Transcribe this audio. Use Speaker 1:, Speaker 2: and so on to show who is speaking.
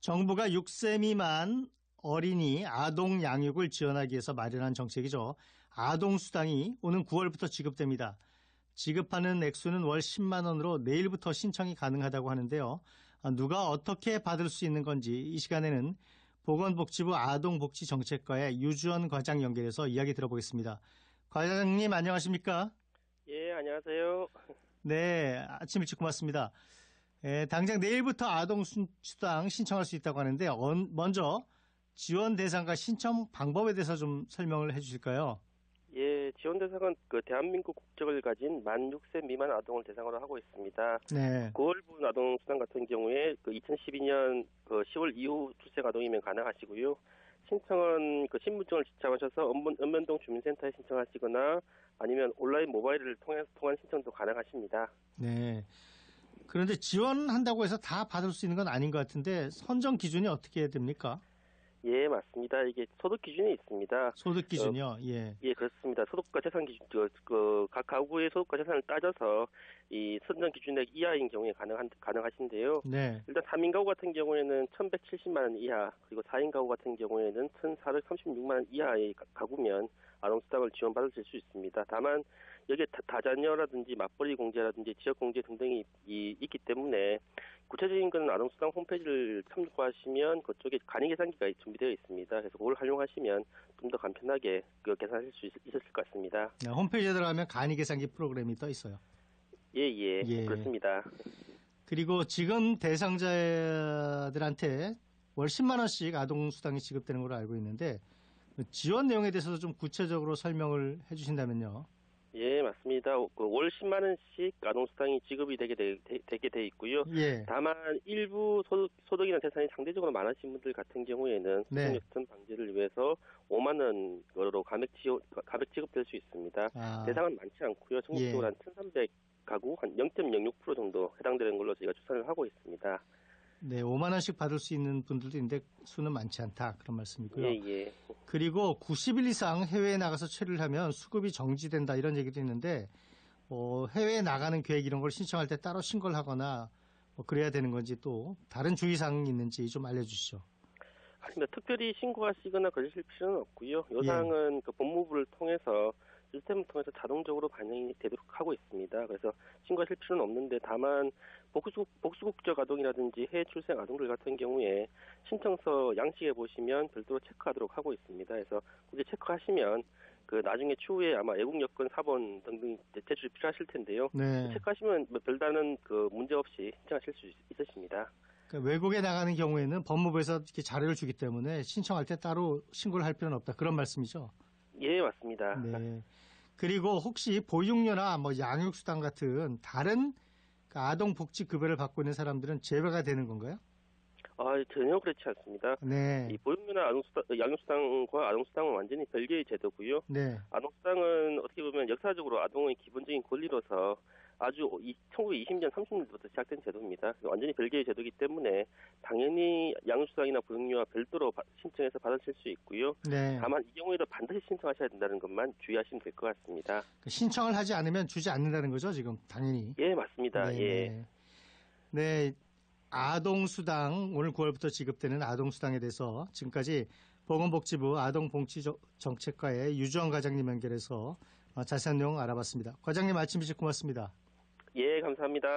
Speaker 1: 정부가 6세 미만 어린이 아동 양육을 지원하기 위해서 마련한 정책이죠. 아동수당이 오는 9월부터 지급됩니다. 지급하는 액수는 월 10만 원으로 내일부터 신청이 가능하다고 하는데요. 누가 어떻게 받을 수 있는 건지 이 시간에는 보건복지부 아동복지정책과의 유주원 과장 연결해서 이야기 들어보겠습니다. 과장님 안녕하십니까?
Speaker 2: 예, 안녕하세요.
Speaker 1: 네, 아침 일찍 고맙습니다. 당장 내일부터 아동수당 신청할 수 있다고 하는데 먼저 지원 대상과 신청 방법에 대해서 좀 설명을 해 주실까요?
Speaker 2: 예, 지원 대상은 대한민국 국적을 가진 만 6세 미만 아동을 대상으로 하고 있습니다.
Speaker 1: 네.
Speaker 2: 9월분 아동수당 같은 경우에 2012년 10월 이후 출생 아동이면 가능하시고요. 신청은 신분증을 지참하셔서 읍면동 주민센터에 신청하시거나 아니면 온라인 모바일을 통한 신청도 가능하십니다.
Speaker 1: 네. 그런데 지원한다고 해서 다 받을 수 있는 건 아닌 것 같은데 선정 기준이 어떻게 됩니까?
Speaker 2: 예, 맞습니다. 이게 소득 기준이 있습니다.
Speaker 1: 소득 기준이요? 예.
Speaker 2: 예, 그렇습니다. 소득과 재산 기준, 각 가구의 소득과 재산을 따져서 이 선정 기준액 이하인 경우에 가능하신데요.
Speaker 1: 네.
Speaker 2: 일단 3인 가구 같은 경우에는 1,170만 원 이하, 그리고 4인 가구 같은 경우에는 1,436만 원 이하의 가구면 아동수당을 지원받으실 수 있습니다. 다만 여기에 다자녀라든지 맞벌이 공제라든지 지역 공제 등등이 있기 때문에 구체적인 건 아동수당 홈페이지를 참고하시면 그쪽에 간이 계산기가 준비되어 있습니다. 그래서 그걸 활용하시면 좀 더 간편하게 계산하실 수 있으실 것 같습니다.
Speaker 1: 네, 홈페이지에 들어가면 간이 계산기 프로그램이 떠 있어요.
Speaker 2: 예, 그렇습니다.
Speaker 1: 그리고 지금 대상자들한테 월 10만 원씩 아동수당이 지급되는 걸로 알고 있는데 지원 내용에 대해서도 좀 구체적으로 설명을 해 주신다면요.
Speaker 2: 예, 맞습니다. 월 10만 원씩 아동수당이 지급이 되게 돼 있고요.
Speaker 1: 예.
Speaker 2: 다만 일부 소득이나 재산이 상대적으로 많으신 분들 같은 경우에는 소득역전 방지를 위해서 5만 원으로 감액 지급될 수 있습니다. 대상은 많지 않고요. 전국적으로 한 1,300가구 한 0.06% 정도 해당되는 걸로 저희가 추산을 하고 있습니다.
Speaker 1: 네, 5만 원씩 받을 수 있는 분들도 있는데 수는 많지 않다 그런 말씀이고요.
Speaker 2: 예.
Speaker 1: 그리고 90일 이상 해외에 나가서 체류를 하면 수급이 정지된다 이런 얘기도 있는데 해외에 나가는 계획 이런 걸 신청할 때 따로 신고를 하거나 그래야 되는 건지 또 다른 주의사항이 있는지 좀 알려주시죠.
Speaker 2: 아닙니다. 특별히 신고하시거나 그러실 필요는 없고요. 이 사항은 법무부를 통해서 시스템을 통해서 자동적으로 반영이 되도록 하고 있습니다. 그래서 신고하실 필요는 없는데 다만 복수국적 아동이라든지 해외 출생 아동들 같은 경우에 신청서 양식에 보시면 별도로 체크하도록 하고 있습니다. 그래서 굳이 체크하시면 나중에 추후에 아마 애국 여건 사본 등등 제출이 필요하실 텐데요.
Speaker 1: 네.
Speaker 2: 체크하시면 별다른 문제 없이 신청하실 수 있으십니다.
Speaker 1: 그러니까 외국에 나가는 경우에는 법무부에서 이렇게 자료를 주기 때문에 신청할 때 따로 신고를 할 필요는 없다 그런 말씀이죠?
Speaker 2: 예, 맞습니다.
Speaker 1: 네. 그리고 혹시 보육료나 양육수당 같은 다른 아동 복지 급여를 받고 있는 사람들은 제외가 되는 건가요?
Speaker 2: 전혀 그렇지 않습니다.
Speaker 1: 네.
Speaker 2: 이 보육료나 양육수당과 아동수당은 완전히 별개의 제도고요.
Speaker 1: 네.
Speaker 2: 아동수당은 어떻게 보면 역사적으로 아동의 기본적인 권리로서 아주 1920년, 30년부터 시작된 제도입니다. 완전히 별개의 제도이기 때문에 당연히 양육수당이나 보육료와 별도로 신청해서 받으실 수 있고요.
Speaker 1: 네.
Speaker 2: 다만 이 경우에도 반드시 신청하셔야 된다는 것만 주의하시면 될 것 같습니다.
Speaker 1: 신청을 하지 않으면 주지 않는다는 거죠, 지금 당연히?
Speaker 2: 예, 맞습니다.
Speaker 1: 네.
Speaker 2: 예.
Speaker 1: 네. 아동수당, 오늘 9월부터 지급되는 아동수당에 대해서 지금까지 보건복지부 아동복지정책과의 유주원 과장님 연결해서 자세한 내용 알아봤습니다. 과장님 아침 일찍 고맙습니다.
Speaker 2: 예, 감사합니다.